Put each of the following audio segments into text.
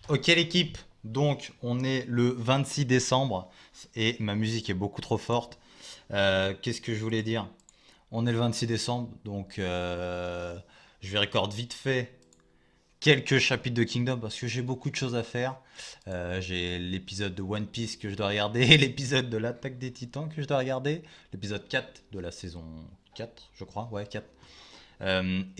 Ok l'équipe, donc on est le 26 décembre et ma musique est beaucoup trop forte. Qu'est-ce que je voulais dire? On est le 26 décembre, donc je vais record vite fait quelques chapitres de Kingdom parce que j'ai beaucoup de choses à faire. J'ai l'épisode de One Piece que je dois regarder, l'épisode de l'Attaque des Titans que je dois regarder, l'épisode 4 de la saison 4, je crois, ouais 4.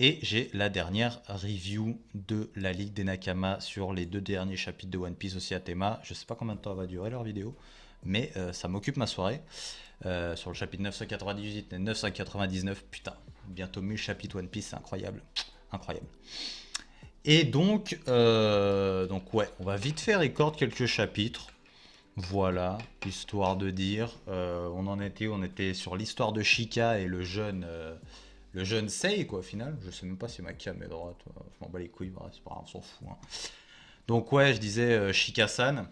Et j'ai la dernière review de la Ligue des Nakama sur les deux derniers chapitres de One Piece aussi à Théma. Je sais pas combien de temps va durer leur vidéo, mais ça m'occupe ma soirée. Sur le chapitre 998 et 999, putain, bientôt 1000 chapitres One Piece, c'est incroyable. Incroyable. Et donc ouais, on va vite faire record quelques chapitres. Voilà, histoire de dire. On était sur l'histoire de Shika et le jeune Sei, quoi, au final. Je sais même pas si ma cam est droite. Je m'en bats les couilles, c'est pas grave, on s'en fout, hein. Donc, ouais, je disais Shika-san.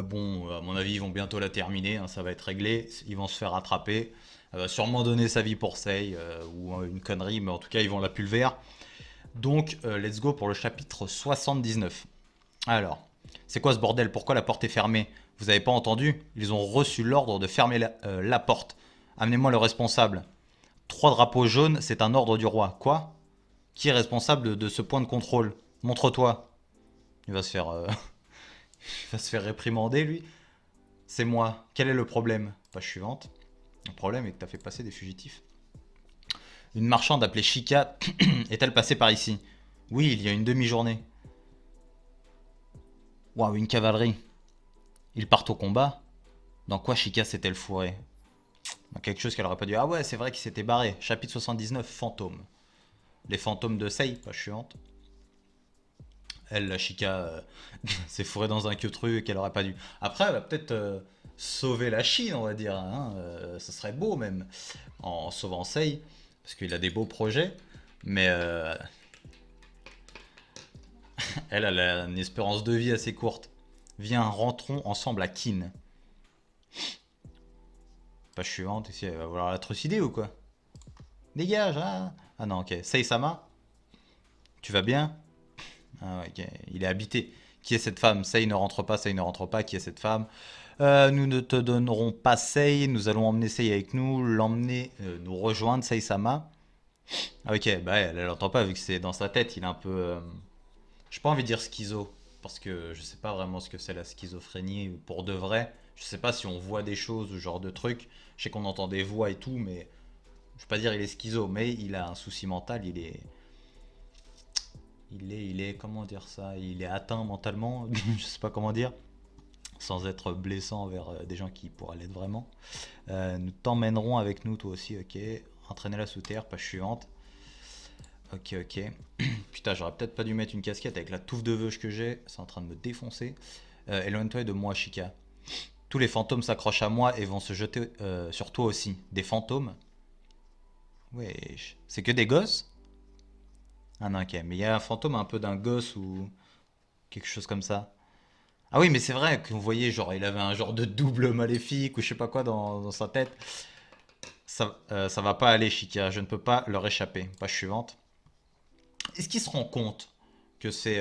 Bon, à mon avis, ils vont bientôt la terminer, hein, ça va être réglé. Ils vont se faire attraper. Elle va sûrement donner sa vie pour Sei, ou une connerie, mais en tout cas, ils vont la pulvère. Donc, let's go pour le chapitre 79. Alors, c'est quoi ce bordel? Pourquoi la porte est fermée? Vous avez pas entendu? Ils ont reçu l'ordre de fermer la porte. Amenez-moi le responsable. Trois drapeaux jaunes, c'est un ordre du roi. Quoi? Qui est responsable de ce point de contrôle? Montre-toi. Il va se faire, il va se faire réprimander, lui. C'est moi. Quel est le problème? Page suivante. Le problème est que t'as fait passer des fugitifs. Une marchande appelée Shika est-elle passée par ici? Oui, il y a une demi-journée. Waouh, une cavalerie. Ils partent au combat? Dans quoi Shika s'est-elle fourrée? Dans quelque chose qu'elle aurait pas dû. Ah ouais, c'est vrai qu'il s'était barré. Chapitre 79, fantômes. Les fantômes de Sei, page suivante. Elle, la Chica, s'est fourrée dans un queutru qu'elle aurait pas dû. Après, elle va peut-être sauver la Chine, on va dire, hein. Ce serait beau même, en sauvant Sei, parce qu'il a des beaux projets. Mais elle a une espérance de vie assez courte. Viens, rentrons ensemble à Kin. Page suivante, ici, elle va vouloir la trucider ou quoi? Dégage, hein. Ah non, ok. Sei-sama, tu vas bien? Ah ouais, ok. Il est habité. Qui est cette femme? Sei ne rentre pas, Sei ne rentre pas. Qui est cette femme? Nous ne te donnerons pas Sei. Nous allons emmener Sei avec nous. L'emmener, nous rejoindre, Sei-sama. Ah ok, bah elle entend pas vu que c'est dans sa tête. Il est un peu. J'ai pas envie de dire schizo. Parce que je sais pas vraiment ce que c'est la schizophrénie pour de vrai. Je sais pas si on voit des choses, ce genre de trucs. Je sais qu'on entend des voix et tout, mais je vais pas dire il est schizo, mais il a un souci mental. Comment dire ça? Il est atteint mentalement. Je sais pas comment dire, sans être blessant envers des gens qui pourraient l'être vraiment. Nous t'emmènerons avec nous, toi aussi, ok. Entraînez-la sous terre, page suivante. Ok, ok. Putain, j'aurais peut-être pas dû mettre une casquette avec la touffe de veuche que j'ai. C'est en train de me défoncer. Éloigne-toi de moi, Chica. Tous les fantômes s'accrochent à moi et vont se jeter sur toi aussi. Des fantômes? Wesh. C'est que des gosses? Ah non, ok. Mais il y a un fantôme un peu d'un gosse ou quelque chose comme ça. Ah oui, mais c'est vrai que vous voyez, genre, il avait un genre de double maléfique ou je sais pas quoi dans sa tête. Ça va pas aller, Chica. Je ne peux pas leur échapper. Page suivante. Est-ce qu'ils se rendent compte que c'est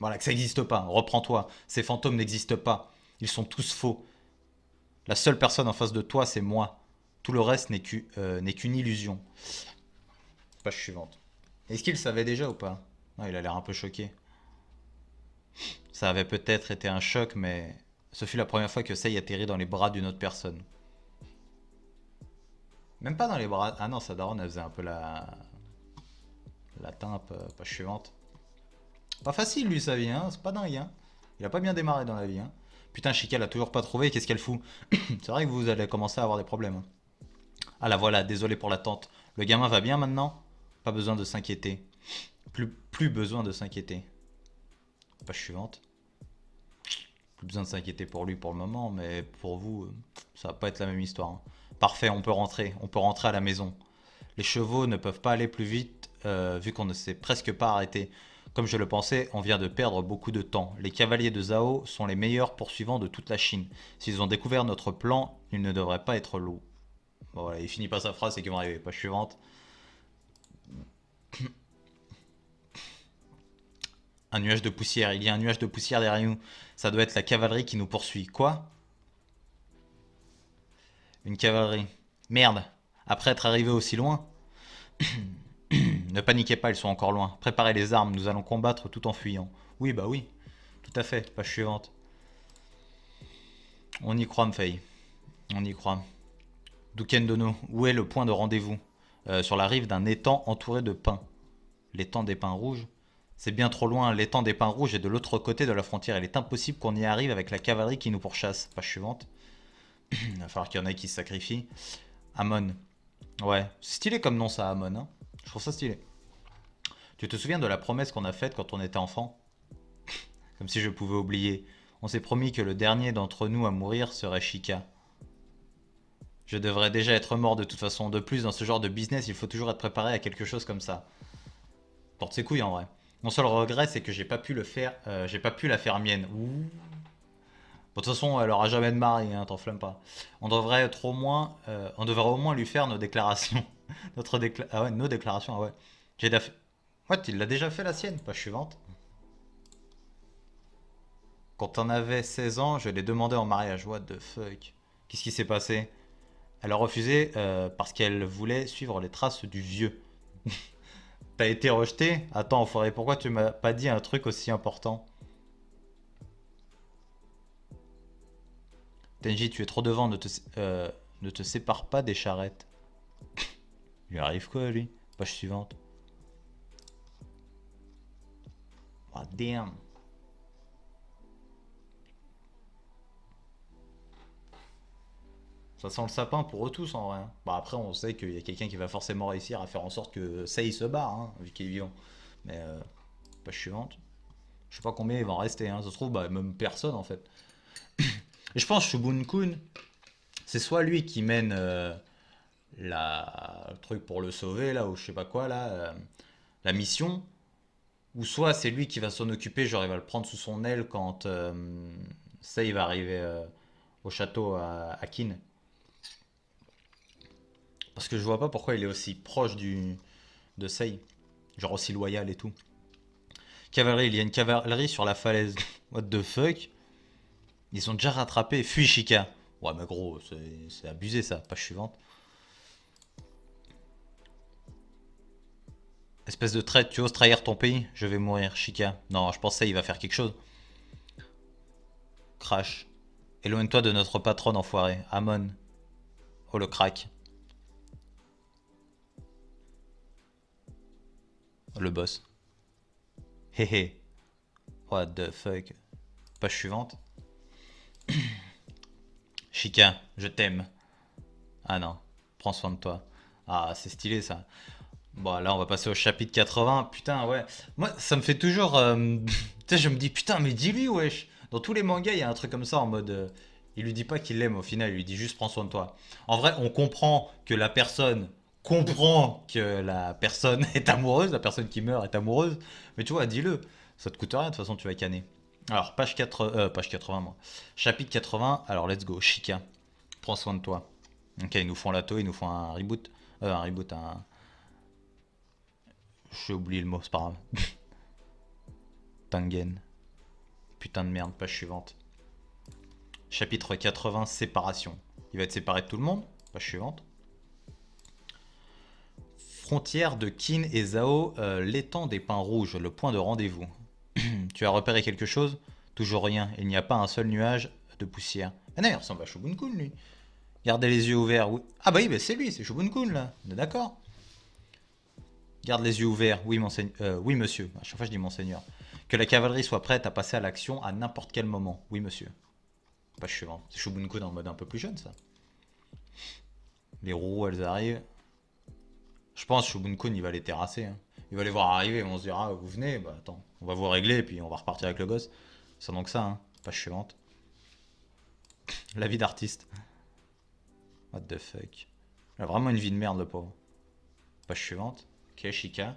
voilà, que ça n'existe pas? Reprends-toi. Ces fantômes n'existent pas. Ils sont tous faux. La seule personne en face de toi, c'est moi. Tout le reste n'est qu'une illusion. Page suivante. Est-ce qu'il le savait déjà ou pas? Non, il a l'air un peu choqué. Ça avait peut-être été un choc, mais ce fut la première fois que Sei atterrit dans les bras d'une autre personne. Même pas dans les bras. Ah non, sa daronne, elle faisait un peu la timpe, page suivante. Pas facile, lui, sa vie, hein. C'est pas dingue, hein. Il a pas bien démarré dans la vie, hein. Putain, Chica l'a toujours pas trouvé. Qu'est-ce qu'elle fout? C'est vrai que vous allez commencer à avoir des problèmes, hein. Ah la voilà, désolé pour l'attente. Le gamin va bien maintenant? Pas besoin de s'inquiéter. Plus besoin de s'inquiéter. Page suivante. Plus besoin de s'inquiéter pour lui pour le moment, mais pour vous, ça va pas être la même histoire, hein. Parfait, on peut rentrer. On peut rentrer à la maison. Les chevaux ne peuvent pas aller plus vite vu qu'on ne s'est presque pas arrêté. Comme je le pensais, on vient de perdre beaucoup de temps. Les cavaliers de Zhao sont les meilleurs poursuivants de toute la Chine. S'ils ont découvert notre plan, ils ne devraient pas être lourds. Bon, voilà, il finit pas sa phrase, c'est qu'ils vont arriver. Page suivante. Un nuage de poussière. Il y a un nuage de poussière derrière nous. Ça doit être la cavalerie qui nous poursuit. Quoi? Une cavalerie. Merde. Après être arrivé aussi loin. Ne paniquez pas, ils sont encore loin. Préparez les armes, nous allons combattre tout en fuyant. Oui, bah oui. Tout à fait. Page suivante. On y croit, Mfei. On y croit. Duken Dono, où est le point de rendez-vous? Sur la rive d'un étang entouré de pins. L'étang des pins rouges? C'est bien trop loin, l'étang des pins rouges est de l'autre côté de la frontière. Il est impossible qu'on y arrive avec la cavalerie qui nous pourchasse. Page suivante. Il va falloir qu'il y en ait qui se sacrifient. Amon. Ouais, c'est stylé comme nom ça, Amon. Hein, je trouve ça stylé. Tu te souviens de la promesse qu'on a faite quand on était enfant? Comme si je pouvais oublier. On s'est promis que le dernier d'entre nous à mourir serait Shika. Je devrais déjà être mort de toute façon. De plus, dans ce genre de business, il faut toujours être préparé à quelque chose comme ça. Porte ses couilles en vrai. Mon seul regret, c'est que j'ai pas pu le faire. J'ai pas pu la faire mienne. Ouh. Bon, de toute façon, elle aura jamais de mari, hein, t'enflamme pas. On devrait être au moins, on devrait au moins lui faire nos déclarations. Ah ouais, nos déclarations, ah ouais. J'ai fait. Ouais, il l'a déjà fait la sienne, page suivante. Quand on avait 16 ans, je l'ai demandé en mariage. What the fuck? Qu'est-ce qui s'est passé? Elle a refusé parce qu'elle voulait suivre les traces du vieux. T'as été rejeté? Attends, enfoiré, pourquoi tu m'as pas dit un truc aussi important? Tenji, tu es trop devant, ne te sépare pas des charrettes. Il lui arrive quoi, lui? Page suivante. Oh, damn. Ça sent le sapin pour eux tous en vrai. Bah après, on sait qu'il y a quelqu'un qui va forcément réussir à faire en sorte que Sei se barre, hein, vu qu'il est vivant. Mais page suivante. Je sais pas combien il va en rester, hein. Ça se trouve, bah, même personne en fait. Et je pense que Shubun Kun, c'est soit lui qui mène le truc pour le sauver, là, ou je sais pas quoi, là, la mission, ou soit c'est lui qui va s'en occuper, genre il va le prendre sous son aile quand Sei va arriver au château à Kin. Parce que je vois pas pourquoi il est aussi proche de Sei, genre aussi loyal et tout. Cavalerie, il y a une cavalerie sur la falaise. What the fuck? Ils sont déjà rattrapés. Fuis Chica. Ouais, mais gros, c'est abusé ça. Page suivante. Espèce de traite, tu oses trahir ton pays? Je vais mourir, Chica. Non, je pensais il va faire quelque chose. Crash. Éloigne-toi de notre patronne, enfoiré. Amon. Oh, le crack. Le boss. Hehe. What the fuck. Page suivante. Chica, je t'aime. Ah non. Prends soin de toi. Ah, c'est stylé ça. Bon, là, on va passer au chapitre 80. Putain, ouais. Moi, ça me fait toujours. Tu sais, je me dis, putain, mais dis-lui, wesh. Dans tous les mangas, il y a un truc comme ça en mode. Il lui dit pas qu'il l'aime au final, il lui dit juste prends soin de toi. En vrai, on comprend que la personne comprend que la personne est amoureuse, la personne qui meurt est amoureuse. Mais tu vois, dis-le. Ça te coûte rien, de toute façon, tu vas canner. Alors, page 80, moi. Chapitre 80, alors let's go. Chica, prends soin de toi. Ok, ils nous font l'atto, ils nous font un reboot. Un reboot, un. J'ai oublié le mot, c'est pas grave. Tangen. Putain de merde, page suivante. Chapitre 80, séparation. Il va être séparé de tout le monde. Page suivante. Frontière de Qin et Zhao, l'étang des pins rouges, le point de rendez-vous. Tu as repéré quelque chose? Toujours rien, il n'y a pas un seul nuage de poussière. Ah non, il ressemble à Shogun-kun lui. Gardez les yeux ouverts. Oui. Ah bah oui, bah c'est lui, c'est Shogun-kun là. On est d'accord. Garde les yeux ouverts. Oui, monseigneur. Oui, monsieur. À chaque fois, je dis monseigneur. Que la cavalerie soit prête à passer à l'action à n'importe quel moment. Oui, monsieur. Pas chiant. C'est Shubunko en mode un peu plus jeune, ça. Les roues, elles arrivent. Je pense que Shubunko, il va les terrasser. Hein. Il va les voir arriver. Ils vont se dire, ah, vous venez. Bah attends, on va vous régler et puis on va repartir avec le gosse. C'est donc ça, hein. Page suivante. La vie d'artiste. What the fuck. Il a vraiment une vie de merde, le pauvre. Page suivante. Ok, Chica.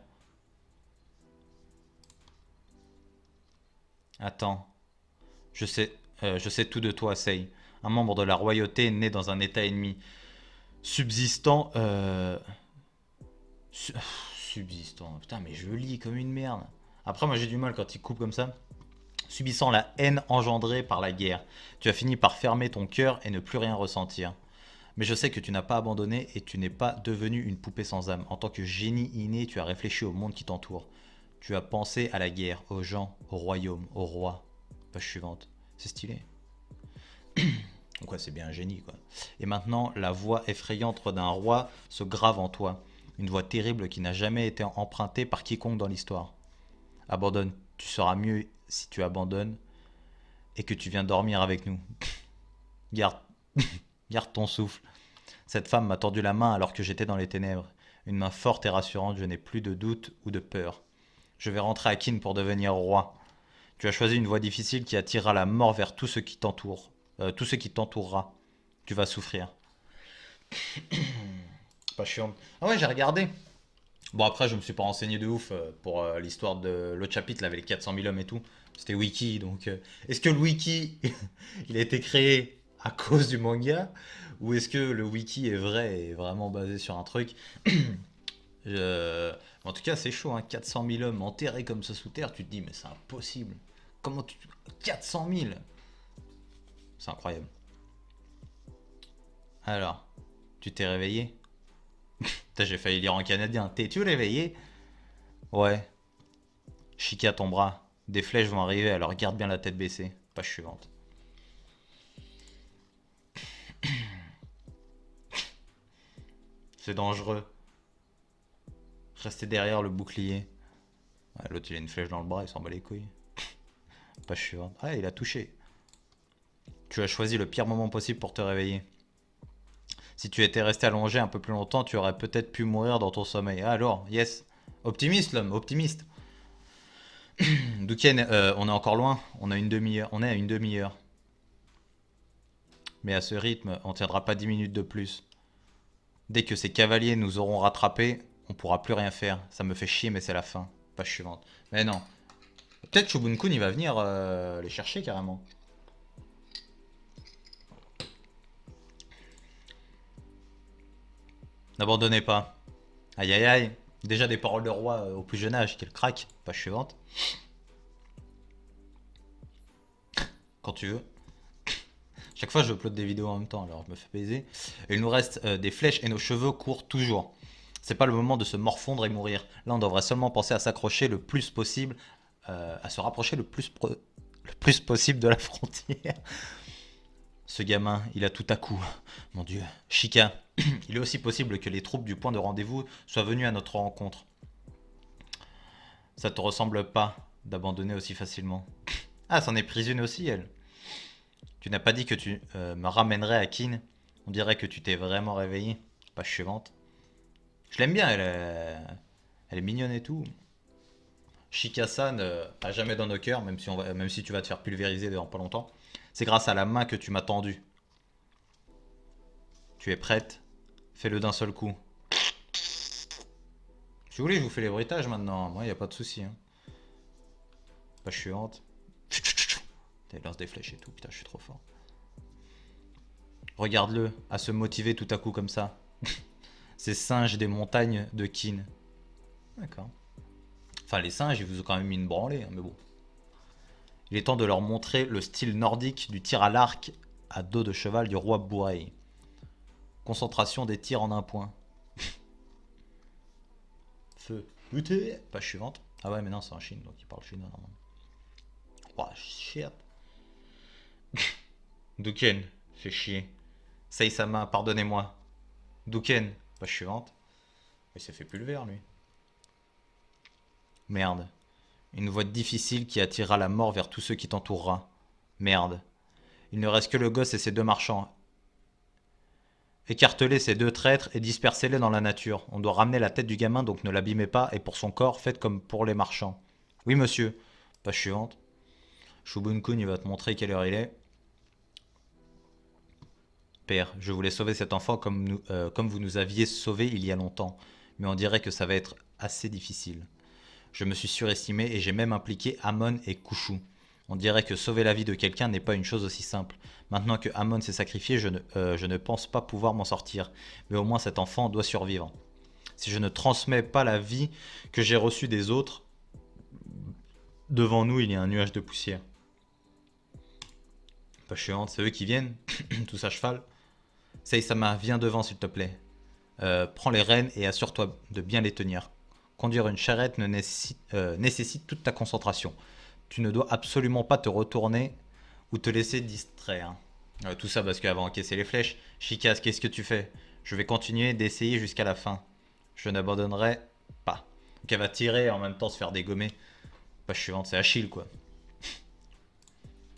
Attends. Je sais tout de toi, Sei. Un membre de la royauté né dans un état ennemi. Subsistant. Su- Subsistant. Putain, mais je lis comme une merde. Après, moi j'ai du mal quand il coupe comme ça. Subissant la haine engendrée par la guerre, tu as fini par fermer ton cœur et ne plus rien ressentir. Mais je sais que tu n'as pas abandonné et tu n'es pas devenu une poupée sans âme. En tant que génie inné, tu as réfléchi au monde qui t'entoure. Tu as pensé à la guerre, aux gens, au royaume, au roi. Page suivante. C'est stylé. Donc ouais, c'est bien un génie, quoi. Et maintenant, la voix effrayante d'un roi se grave en toi. Une voix terrible qui n'a jamais été empruntée par quiconque dans l'histoire. Abandonne. Tu seras mieux si tu abandonnes et que tu viens dormir avec nous. Garde, garde ton souffle. Cette femme m'a tordu la main alors que j'étais dans les ténèbres. Une main forte et rassurante, je n'ai plus de doute ou de peur. Je vais rentrer à Kin pour devenir roi. Tu as choisi une voie difficile qui attirera la mort vers tout ce qui t'entoure. Tout ce qui t'entourera. Tu vas souffrir. Pas chiant. Ah ouais, j'ai regardé. Bon, après, je me suis pas renseigné de ouf pour l'histoire de l'autre chapitre, là, avec les 400 000 hommes et tout. C'était wiki, donc est-ce que le wiki, il a été créé à cause du manga ou est-ce que le wiki est vrai et vraiment basé sur un truc? En tout cas, c'est chaud, hein, 400 000 hommes enterrés comme ça sous terre, tu te dis, mais c'est impossible. Comment tu... 400 000. C'est incroyable. Alors, tu t'es réveillé? Putain, j'ai failli lire en canadien. T'es-tu réveillé? Ouais. Chica ton bras. Des flèches vont arriver, alors garde bien la tête baissée. Page suivante. C'est dangereux. Restez derrière le bouclier. Ouais, l'autre il a une flèche dans le bras, il s'en bat les couilles. Page suivante. Ah, il a touché. Tu as choisi le pire moment possible pour te réveiller. Si tu étais resté allongé un peu plus longtemps, tu aurais peut-être pu mourir dans ton sommeil. Ah, alors, yes. Optimiste l'homme, optimiste. Duken, on est encore loin. On a une demi-heure. On est à une demi-heure. Mais à ce rythme, on tiendra pas 10 minutes de plus. Dès que ces cavaliers nous auront rattrapés, on pourra plus rien faire. Ça me fait chier, mais c'est la fin. Page suivante. Mais non. Peut-être Shubun-kun, il va venir les chercher carrément. N'abandonnez pas. Aïe aïe aïe. Déjà des paroles de roi au plus jeune âge, quel crack. Page suivante. Quand tu veux. Chaque fois, je upload des vidéos en même temps, alors je me fais baiser. Il nous reste des flèches et nos cheveux courent toujours. C'est pas le moment de se morfondre et mourir. Là, on devrait seulement penser à s'accrocher le plus possible, à se rapprocher le plus possible de la frontière. Ce gamin, il a tout à coup. Mon Dieu. Chica, il est aussi possible que les troupes du point de rendez-vous soient venues à notre rencontre. Ça te ressemble pas d'abandonner aussi facilement. Ah, c'en est prise une aussi, elle. Tu n'as pas dit que tu me ramènerais à Kin. On dirait que tu t'es vraiment réveillé. Page suivante. Je l'aime bien, elle est mignonne et tout. Shika-san, à jamais dans nos cœurs, même si tu vas te faire pulvériser dans pas longtemps. C'est grâce à la main que tu m'as tendue. Tu es prête? Fais-le d'un seul coup. Si vous voulez, je vous fais les bruitages maintenant. Moi, y a pas de souci. Hein. Page suivante. Il lance des flèches et tout. Putain, je suis trop fort. Regarde-le, à se motiver tout à coup comme ça. Ces singes des montagnes de Kin. D'accord. Enfin, les singes, ils vous ont quand même mis une branlée, hein, mais bon. Il est temps de leur montrer le style nordique du tir à l'arc à dos de cheval du roi Bourei. Concentration des tirs en un point. Feu. Buté. Page suivante. Ah ouais, mais non, c'est en Chine, donc il parle chinois normalement. Oh, shit. Duken, fait chier. Seisama, pardonnez-moi. Duken, page suivante. Il s'est fait pulvère, lui. Merde. Une voie difficile qui attirera la mort vers tous ceux qui t'entourera. Merde. Il ne reste que le gosse et ses deux marchands. Écartelez ces deux traîtres et dispersez-les dans la nature. On doit ramener la tête du gamin, donc ne l'abîmez pas, et pour son corps, faites comme pour les marchands. Oui, monsieur. Page suivante. Shubun-kun, il va te montrer quelle heure il est. Père, je voulais sauver cet enfant comme vous nous aviez sauvé il y a longtemps, mais on dirait que ça va être assez difficile. Je me suis surestimé et j'ai même impliqué Amon et Kushu. On dirait que sauver la vie de quelqu'un n'est pas une chose aussi simple. Maintenant que Amon s'est sacrifié, je ne pense pas pouvoir m'en sortir. Mais au moins cet enfant doit survivre. Si je ne transmets pas la vie que j'ai reçue des autres, devant nous il y a un nuage de poussière. Pas chiante, c'est eux qui viennent, tous à cheval. Seisama, viens devant s'il te plaît. Prends les rênes et assure-toi de bien les tenir. Conduire une charrette nécessite toute ta concentration. Tu ne dois absolument pas te retourner ou te laisser distraire. Tout ça parce qu'avant d'encaisser les flèches, Chikas, qu'est-ce que tu fais? Je vais continuer d'essayer jusqu'à la fin. Je n'abandonnerai pas. Donc elle va tirer et en même temps se faire dégommer. Page suivante, c'est Achille quoi.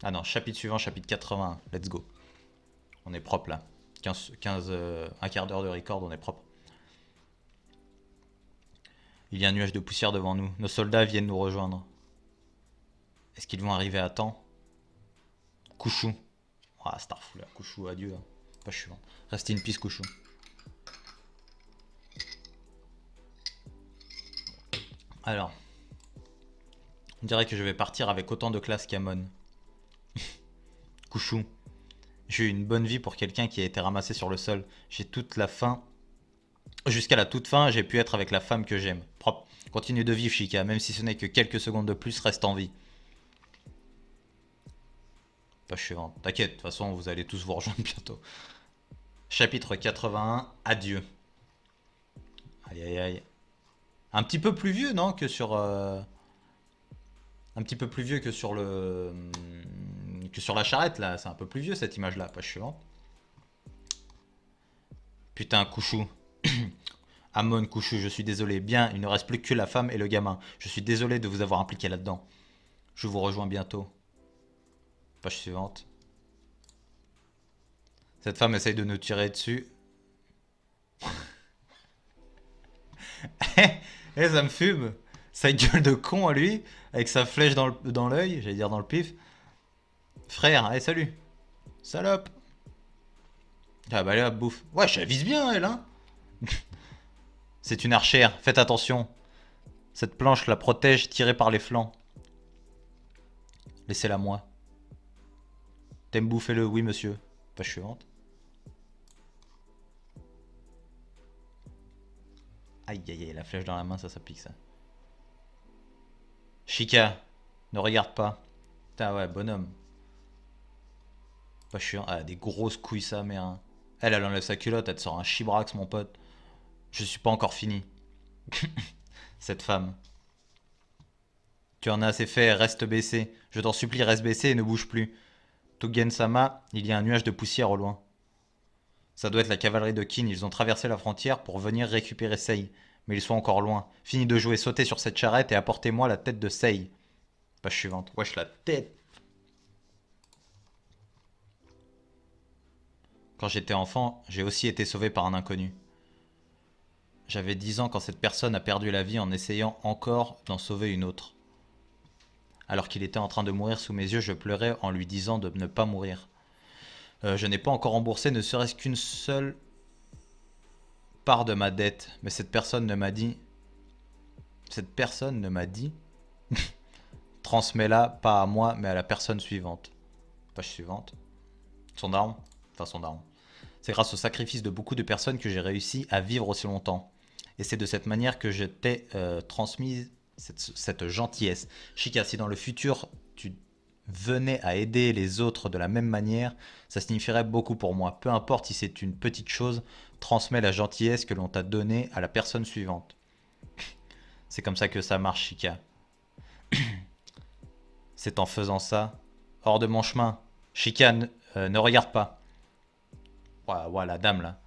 Ah non, chapitre suivant, chapitre 81. Let's go. On est propre là. 15 un quart d'heure de record, on est propre. Il y a un nuage de poussière devant nous. Nos soldats viennent nous rejoindre. Est-ce qu'ils vont arriver à temps? Couchou. Ah, Starfou là. Couchou, adieu. Pas suivant. Restez une piste, Couchou. Alors. On dirait que je vais partir avec autant de classe qu'Amon. Couchou. J'ai eu une bonne vie pour quelqu'un qui a été ramassé sur le sol. J'ai toute la fin. Jusqu'à la toute fin, j'ai pu être avec la femme que j'aime. Propre. Continue de vivre, Chica. Même si ce n'est que quelques secondes de plus, reste en vie. Page suivante. T'inquiète, de toute façon, vous allez tous vous rejoindre bientôt. Chapitre 81. Adieu. Aïe aïe aïe. Un petit peu plus vieux, non? Que sur. Un petit peu plus vieux que sur le. Que sur la charrette, là. C'est un peu plus vieux cette image-là. Page suivante. Putain, Couchou. Amon, Couchou, je suis désolé. Bien, il ne reste plus que la femme et le gamin. Je suis désolé de vous avoir impliqué là-dedans. Je vous rejoins bientôt. Page suivante. Cette femme essaye de nous tirer dessus. Eh, ça me fume. Sa gueule de con à lui, avec sa flèche dans l'œil, j'allais dire dans le pif. Frère, allez, salut. Salope. Ah bah là, bouffe. Ouais, je la vise bien, elle, hein. C'est une archère, faites attention. Cette planche la protège, tirée par les flancs. Laissez-la moi. T'aimes bouffer le oui, monsieur. Page suivante. Aïe aïe aïe, la flèche dans la main, ça pique ça. Chica, ne regarde pas. Putain, ouais, bonhomme. Pas chiant. Ah, des grosses couilles, sa mère. Hein. Elle enlève sa culotte, elle te sort un chibrax, mon pote. Je suis pas encore fini. Cette femme. Tu en as assez fait, reste baissé. Je t'en supplie, reste baissé et ne bouge plus. Togen-sama, il y a un nuage de poussière au loin. Ça doit être la cavalerie de Kin. Ils ont traversé la frontière pour venir récupérer Sei. Mais ils sont encore loin. Fini de jouer, sautez sur cette charrette et apportez-moi la tête de Sei. Page suivante. Wesh, la tête. Quand j'étais enfant, j'ai aussi été sauvé par un inconnu. J'avais 10 ans quand cette personne a perdu la vie en essayant encore d'en sauver une autre. Alors qu'il était en train de mourir sous mes yeux, je pleurais en lui disant de ne pas mourir. Je n'ai pas encore remboursé ne serait-ce qu'une seule part de ma dette, mais cette personne ne m'a dit... Cette personne ne m'a dit... Transmets-la, pas à moi, mais à la personne suivante. Page suivante. Son arme. Enfin, son arme. C'est grâce au sacrifice de beaucoup de personnes que j'ai réussi à vivre aussi longtemps. Et c'est de cette manière que je t'ai transmis cette gentillesse. Chica, si dans le futur tu venais à aider les autres de la même manière, ça signifierait beaucoup pour moi. Peu importe si c'est une petite chose, transmets la gentillesse que l'on t'a donnée à la personne suivante. C'est comme ça que ça marche, Chica. C'est en faisant ça. Hors de mon chemin. Chica, ne regarde pas. Voilà, la dame là.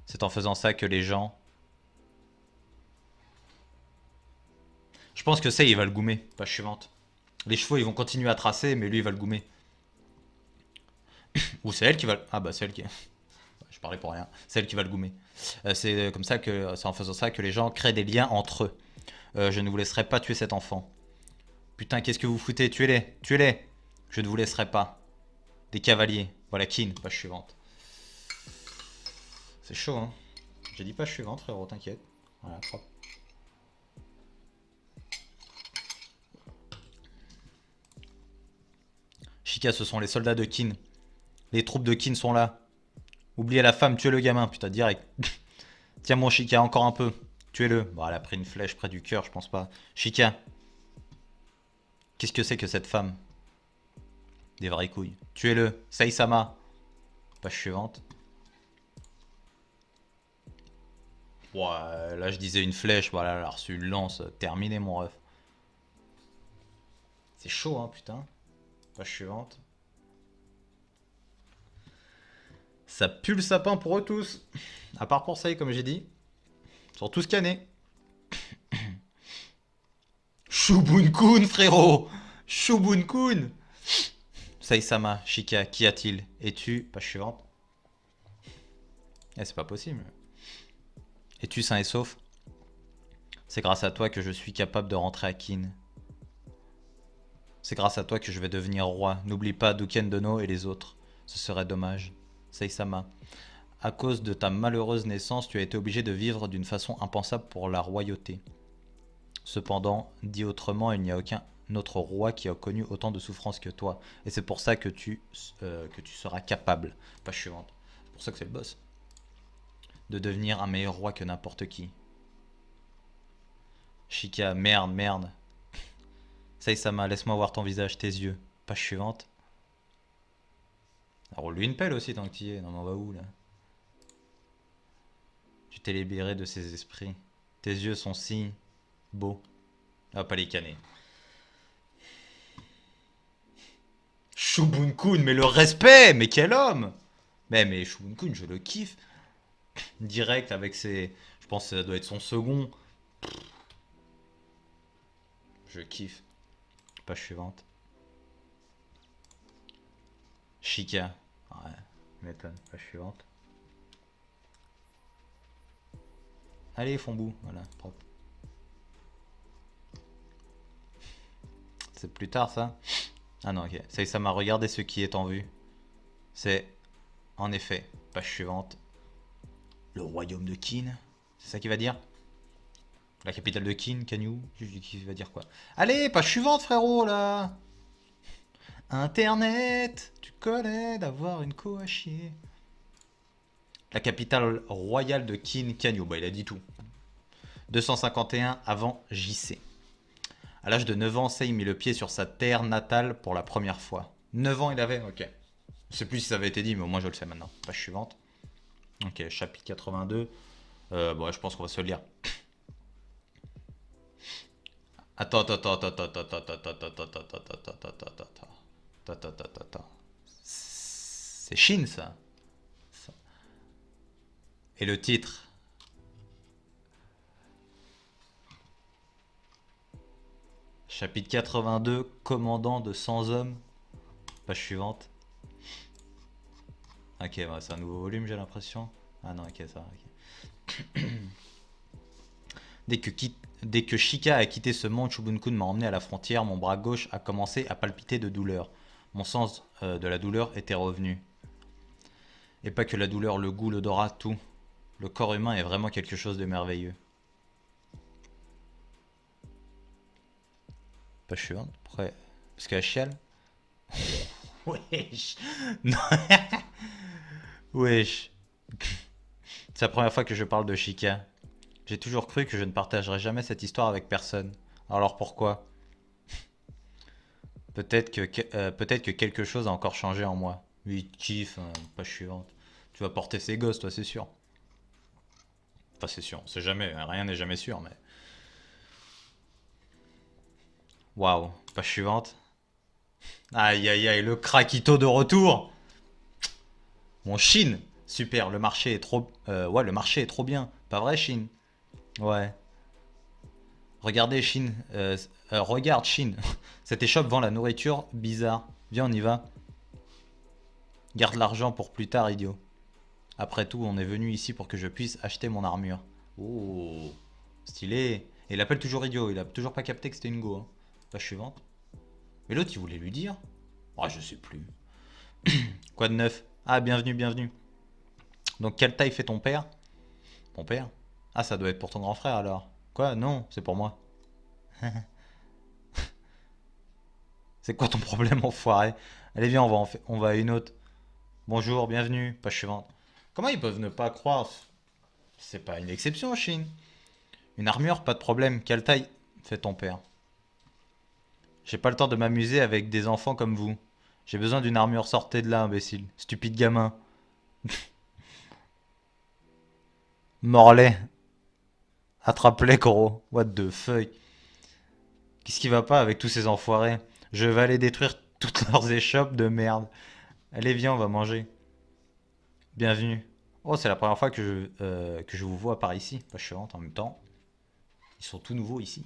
C'est en faisant ça que les gens... Je pense que c'est, il va le goumer. Page suivante. Les chevaux, ils vont continuer à tracer, mais lui, il va le goumer. Ou c'est elle qui va... Ah bah c'est elle qui... Je parlais pour rien. C'est elle qui va le goumer. C'est comme ça que... C'est en faisant ça que les gens créent des liens entre eux. Je ne vous laisserai pas tuer cet enfant. Putain, qu'est-ce que vous foutez? Tuez-les. Tuez-les. Je ne vous laisserai pas. Des cavaliers. Voilà, Kin. Page suivante. C'est chaud, hein. J'ai dit page suivante, frérot, t'inquiète. Voilà, propre. Shika, ce sont les soldats de Kin. Les troupes de Kin sont là. Oubliez la femme, tuez le gamin, putain, direct. Tiens mon Shika, encore un peu. Tuez-le. Bon, elle a pris une flèche près du cœur, je pense pas. Shika, qu'est-ce que c'est que cette femme? Des vraies couilles. Tuez-le. Saïsama. Page suivante. Ouais, là je disais une flèche, voilà, elle a reçu une lance. Terminé mon ref. C'est chaud, hein, putain. Page suivante. Ça pue le sapin pour eux tous. À part pour ça, comme j'ai dit. Ils sont tous scannés. Shubun-kun, frérot. Shubun-kun. Saïsama, Shika, qu'y a-t-il? Es-tu, page suivante. Eh, c'est pas possible. Es-tu sain et sauf? C'est grâce à toi que je suis capable de rentrer à Kin. C'est grâce à toi que je vais devenir roi. N'oublie pas Duken Dono et les autres. Ce serait dommage. Seisama. À cause de ta malheureuse naissance, tu as été obligé de vivre d'une façon impensable pour la royauté. Cependant, dit autrement, il n'y a aucun autre roi qui a connu autant de souffrances que toi. Et c'est pour ça que tu seras capable. Page suivante. C'est pour ça que c'est le boss. De devenir un meilleur roi que n'importe qui. Shika, merde, merde. Saïsama, laisse-moi voir ton visage, tes yeux. Page suivante. Roule-lui une pelle aussi tant que tu y es. Non mais on va où là? Tu t'es libéré de ces esprits. Tes yeux sont si beaux. Ah, pas les canner. Shubun-kun, mais le respect! Mais quel homme! Mais Shubun-kun, je le kiffe. Direct avec ses... Je pense que ça doit être son second. Je kiffe. Page suivante. Shika. Ouais, m'étonne. Page suivante. Allez, Fonbou. Voilà, propre. C'est plus tard ça? Ah non, ok. Ça m'a regardé ce qui est en vue. C'est, en effet, page suivante. Le royaume de Kin. C'est ça qu'il va dire? La capitale de Kin, Kanyu? Qui va dire quoi? Allez, page suivante, frérot, là! Internet! Tu connais d'avoir une co à chier. La capitale royale de Kin, Kanyu. Bah, il a dit tout. 251 avant JC. À l'âge de 9 ans, Sei mit le pied sur sa terre natale pour la première fois. 9 ans il avait? Ok. Je sais plus si ça avait été dit, mais au moins je le sais maintenant. Page suivante. Ok, chapitre 82. Bon, je pense qu'on va se le lire. Attends. C'est Shin ça. Et le titre? Chapitre 82, commandant de 100 hommes. Page suivante. Ok, bah, c'est un nouveau volume, j'ai l'impression. Ah non, ok, ça va. Okay. Dès que Shika a quitté ce monde, Shubun-kun m'a emmené à la frontière. Mon bras gauche a commencé à palpiter de douleur. Mon sens de la douleur était revenu. Et pas que la douleur, le goût, l'odorat, tout. Le corps humain est vraiment quelque chose de merveilleux. Pas chiant, après. Parce qu'elle chiale. Wesh. Non. Wesh. C'est la première fois que je parle de Shika. J'ai toujours cru que je ne partagerais jamais cette histoire avec personne. Alors pourquoi? Peut-être que quelque chose a encore changé en moi. Lui, il kiffe, hein, page suivante. Tu vas porter ses gosses, toi, c'est sûr. Enfin, c'est sûr, c'est jamais, rien n'est jamais sûr, mais. Waouh, page suivante. Aïe aïe aïe, le craquito de retour. Mon Chine, super, le marché est trop. Ouais, le marché est trop bien. Pas vrai, Chine? Ouais. Regardez, Chine. Regarde, Chine. Cette échoppe vend la nourriture bizarre. Viens, on y va. Garde l'argent pour plus tard, idiot. Après tout, on est venu ici pour que je puisse acheter mon armure. Oh, stylé. Et il appelle toujours idiot. Il a toujours pas capté que c'était une go. Hein. Page suivante. Mais l'autre, il voulait lui dire. Oh, je sais plus. Quoi de neuf? Ah, bienvenue, bienvenue. Donc, quelle taille fait ton père? Mon père? Ah, ça doit être pour ton grand frère alors. Quoi? Non, c'est pour moi. C'est quoi ton problème, enfoiré? Allez, viens, on va à une autre. Bonjour, bienvenue, page suivante. Comment ils peuvent ne pas croire? C'est pas une exception, Chine. Une armure, pas de problème. Quelle taille fait ton père? J'ai pas le temps de m'amuser avec des enfants comme vous. J'ai besoin d'une armure, sortez de là, imbécile. Stupide gamin. Morlaix. Attrape-les, gros. What the fuck? Qu'est-ce qui va pas avec tous ces enfoirés? Je vais aller détruire toutes leurs échoppes de merde. Allez, viens, on va manger. Bienvenue. Oh, c'est la première fois que je vous vois par ici. Pas chiante en même temps. Ils sont tout nouveaux ici.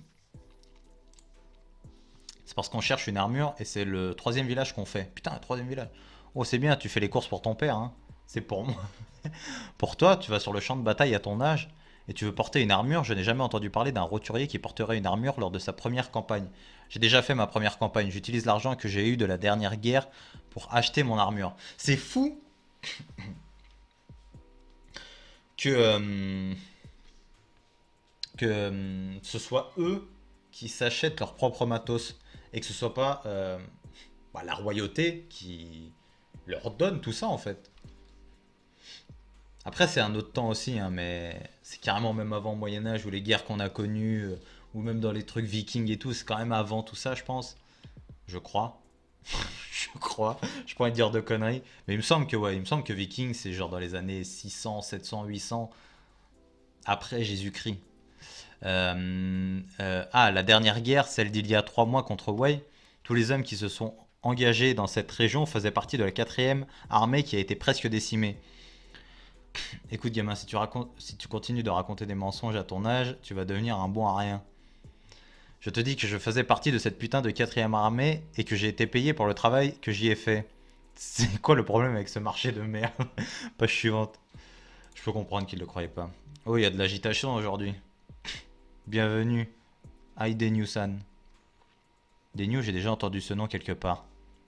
C'est parce qu'on cherche une armure et c'est le troisième village qu'on fait. Putain, le troisième village. Oh, c'est bien, tu fais les courses pour ton père, hein. C'est pour moi. Pour toi, tu vas sur le champ de bataille à ton âge et tu veux porter une armure. Je n'ai jamais entendu parler d'un roturier qui porterait une armure lors de sa première campagne. J'ai déjà fait ma première campagne. J'utilise l'argent que j'ai eu de la dernière guerre pour acheter mon armure. C'est fou que, ce soit eux qui s'achètent leur propre matos et que ce soit pas la royauté qui leur donne tout ça en fait. Après, c'est un autre temps aussi, hein, mais c'est carrément même avant le Moyen-Âge ou les guerres qu'on a connues, ou même dans les trucs vikings et tout, c'est quand même avant tout ça, je pense. Je crois. Je crois. Je pourrais dire de conneries. Mais il me semble que, ouais, il me semble que Viking, c'est genre dans les années 600, 700, 800, après Jésus-Christ. La dernière guerre, celle d'il y a 3 mois contre Wei, tous les hommes qui se sont engagés dans cette région faisaient partie de la quatrième armée qui a été presque décimée. Écoute, gamin, si tu continues de raconter des mensonges à ton âge, tu vas devenir un bon à rien. Je te dis que je faisais partie de cette putain de quatrième armée et que j'ai été payé pour le travail que j'y ai fait. C'est quoi le problème avec ce marché de merde? Page suivante. Je peux comprendre qu'il ne le croyait pas. Oh, il y a de l'agitation aujourd'hui. Bienvenue. Aide New-san. Denyu, j'ai déjà entendu ce nom quelque part.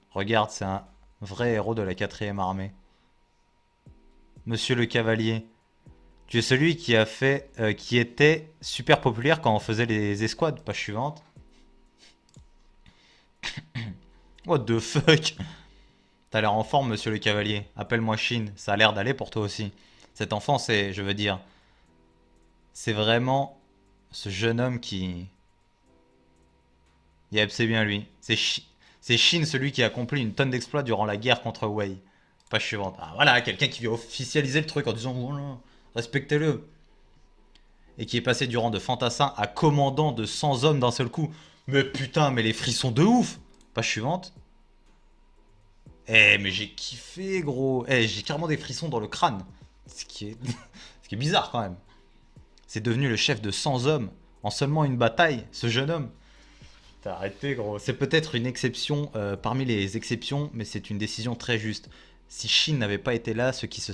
Regarde, c'est un vrai héros de la quatrième armée. Monsieur le Cavalier. Tu es celui qui était super populaire quand on faisait les escouades. Page suivante. What the fuck? T'as l'air en forme, monsieur le cavalier. Appelle-moi Shin. Ça a l'air d'aller pour toi aussi. Cet enfant, je veux dire, c'est vraiment ce jeune homme qui. Yep, c'est bien lui. C'est Shin, celui qui a accompli une tonne d'exploits durant la guerre contre Wei. Page suivante. Ah voilà, quelqu'un qui vient officialiser le truc en disant voilà, respectez-le. Et qui est passé du rang de fantassin à commandant de 100 hommes d'un seul coup. Mais putain, mais les frissons de ouf. Page suivante. Mais j'ai kiffé, gros. J'ai carrément des frissons dans le crâne. Ce qui est, ce qui est bizarre quand même. C'est devenu le chef de 100 hommes en seulement une bataille, ce jeune homme. T'as arrêté, gros. C'est peut-être une exception parmi les exceptions, mais c'est une décision très juste. Si Shin n'avait pas été là, qui sait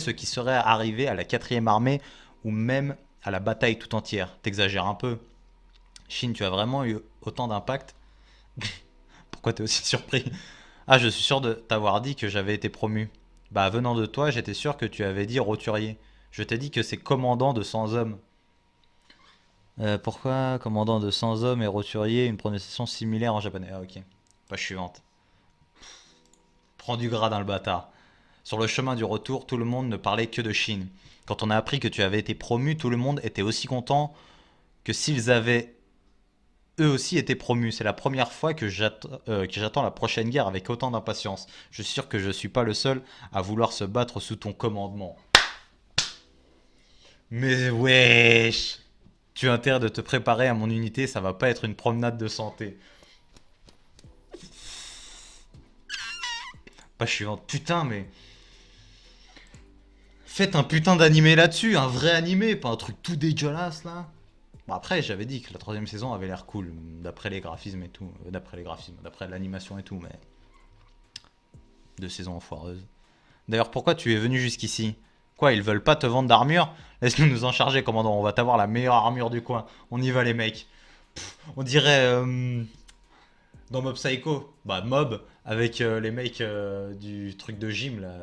ce qui serait arrivé à la quatrième armée ou même à la bataille tout entière. T'exagères un peu. Shin, tu as vraiment eu autant d'impact. Pourquoi t'es aussi surpris? Ah, je suis sûr de t'avoir dit que j'avais été promu. Bah, venant de toi, j'étais sûr que tu avais dit roturier. Je t'ai dit que c'est commandant de 100 hommes. Pourquoi commandant de 100 hommes et roturier, une prononciation similaire en japonais? Ah, ok. Page suivante. Prends du gras dans le bâtard. Sur le chemin du retour, tout le monde ne parlait que de Chine. Quand on a appris que tu avais été promu, tout le monde était aussi content que s'ils avaient eux aussi été promus. C'est la première fois que j'attends la prochaine guerre avec autant d'impatience. Je suis sûr que je suis pas le seul à vouloir se battre sous ton commandement. Mais wesh, tu as intérêt de te préparer à mon unité, ça va pas être une promenade de santé. Pas suivante. Putain, mais faites un putain d'animé là-dessus, un vrai animé, pas un truc tout dégueulasse là. Bon, après, j'avais dit que la troisième saison avait l'air cool, d'après les graphismes et tout. D'après les graphismes, d'après l'animation et tout, mais. 2 saisons foireuses. D'ailleurs, pourquoi tu es venu jusqu'ici? Quoi, ils veulent pas te vendre d'armure? Laisse-nous nous en charger, commandant, on va t'avoir la meilleure armure du coin. On y va, les mecs. On dirait dans Mob Psycho. Bah, Mob, avec les mecs du truc de gym, là.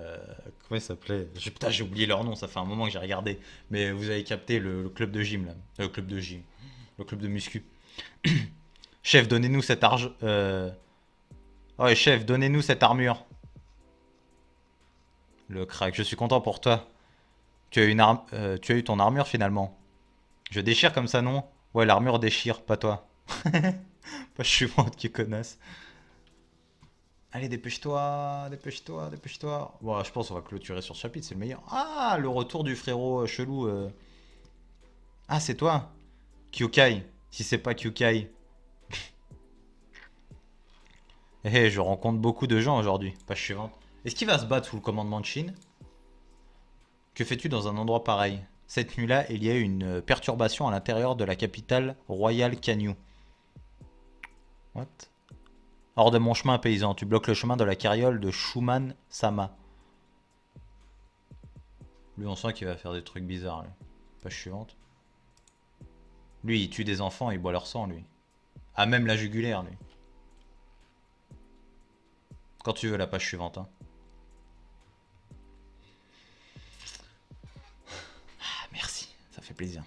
Comment il s'appelait? Putain, j'ai oublié leur nom, ça fait un moment que j'ai regardé. Mais vous avez capté le club de gym, là. Le club de gym. Le club de muscu. Chef, donnez-nous cette argent. Ouais, chef, donnez-nous cette armure. Le crack, je suis content pour toi. Tu as eu ton armure finalement. Je déchire comme ça, non? Ouais, l'armure déchire, pas toi. Pas je suis mort, qui connasse. Allez, dépêche-toi, dépêche-toi, dépêche-toi. Bon, je pense qu'on va clôturer sur ce chapitre, c'est le meilleur. Ah, le retour du frérot chelou. Ah, c'est toi, Kyukai. Si c'est pas Kyukai. Eh, je rencontre beaucoup de gens aujourd'hui. Page suivante. Est-ce qu'il va se battre sous le commandement de Shin? Que fais-tu dans un endroit pareil? Cette nuit-là, il y a eu une perturbation à l'intérieur de la capitale royale Kanyu. What? Hors de mon chemin, paysan. Tu bloques le chemin de la carriole de Shuman Sama. Lui, on sent qu'il va faire des trucs bizarres. Lui. Page suivante. Lui, il tue des enfants et il boit leur sang, lui. Ah, même la jugulaire, lui. Quand tu veux, la page suivante. Hein. Ah, merci, ça fait plaisir.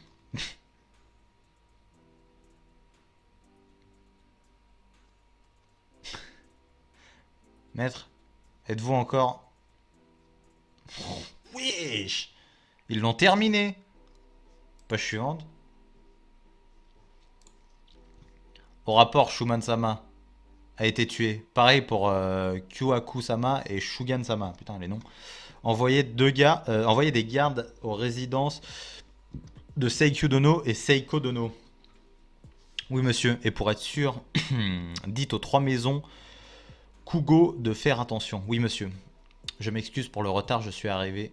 Maître, êtes-vous encore... Wesh! Ils l'ont terminé. Page suivante. Au rapport, Shuman-sama a été tué. Pareil pour Kyoaku-sama et Shugan-sama. Putain, les noms. Envoyez des gardes aux résidences de Seikyu Dono et Seiko Dono. Oui, monsieur. Et pour être sûr, dites aux trois maisons Kugo de faire attention. Oui, monsieur. Je m'excuse pour le retard, je suis arrivé.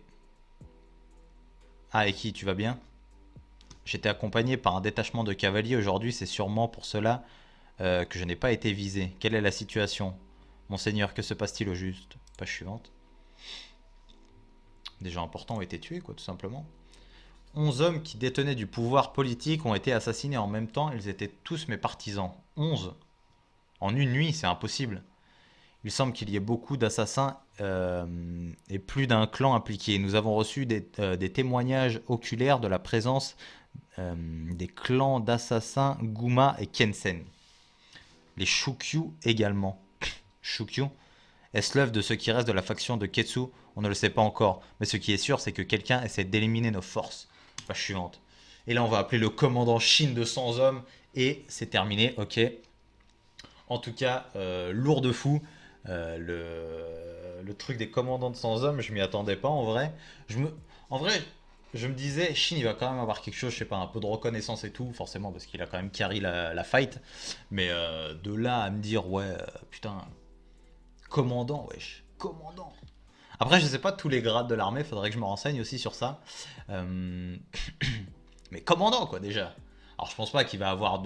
Ah, et qui, tu vas bien? J'étais accompagné par un détachement de cavaliers aujourd'hui, c'est sûrement pour cela que je n'ai pas été visé. Quelle est la situation? Monseigneur, que se passe-t-il au juste? Page suivante. Des gens importants ont été tués, quoi, tout simplement. 11 hommes qui détenaient du pouvoir politique ont été assassinés en même temps. Ils étaient tous mes partisans. 11. En une nuit, c'est impossible. Il semble qu'il y ait beaucoup d'assassins et plus d'un clan impliqué. Nous avons reçu des témoignages oculaires de la présence des clans d'assassins Guma et Kensen. Les Shukyu également. Shukyu? Est-ce l'œuvre de ce qui reste de la faction de Ketsu? On ne le sait pas encore. Mais ce qui est sûr, c'est que quelqu'un essaie d'éliminer nos forces. Page suivante. Et là, on va appeler le commandant Shin de 100 hommes. Et c'est terminé, ok. En tout cas, lourd de fou. Le truc des commandants de 100 hommes, je m'y attendais pas en vrai. En vrai, je me disais, Shin il va quand même avoir quelque chose, je sais pas, un peu de reconnaissance et tout, forcément, parce qu'il a quand même carry la fight. Mais de là à me dire, ouais, putain, commandant, wesh, commandant. Après, je sais pas tous les grades de l'armée, faudrait que je me renseigne aussi sur ça. Euh, Mais commandant, quoi, déjà. Alors, je pense pas qu'il va avoir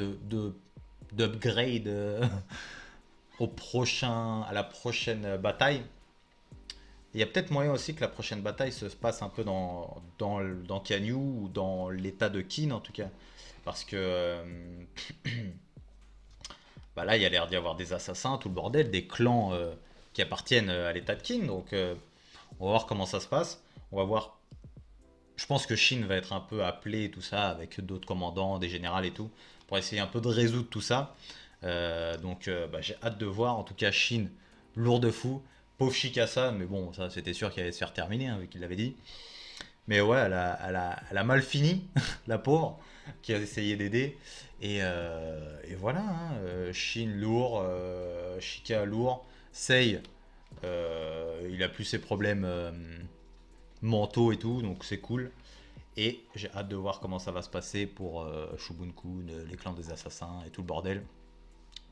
d'upgrade à la prochaine bataille. Il y a peut-être moyen aussi que la prochaine bataille se passe un peu dans Kanyu ou dans l'état de Kin en tout cas. Parce que bah là, il y a l'air d'y avoir des assassins, tout le bordel, des clans qui appartiennent à l'état de Kin. Donc on va voir comment ça se passe. On va voir. Je pense que Shin va être un peu appelé et tout ça avec d'autres commandants, des généraux et tout, pour essayer un peu de résoudre tout ça. Donc bah, j'ai hâte de voir. En tout cas, Shin, lourd de fou. Pauvre Shikasa, mais bon, ça c'était sûr qu'il allait se faire terminer, hein, vu qu'il l'avait dit. Mais ouais, elle a mal fini, la pauvre, qui a essayé d'aider. Et voilà, hein, Shin lourd, Shika lourd, Sei, il a plus ses problèmes mentaux et tout, donc c'est cool. Et j'ai hâte de voir comment ça va se passer pour Shubun-kun, les clans des assassins et tout le bordel.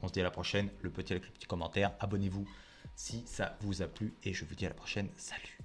On se dit à la prochaine, le petit avec le petit commentaire. Abonnez-vous si ça vous a plu et je vous dis à la prochaine. Salut!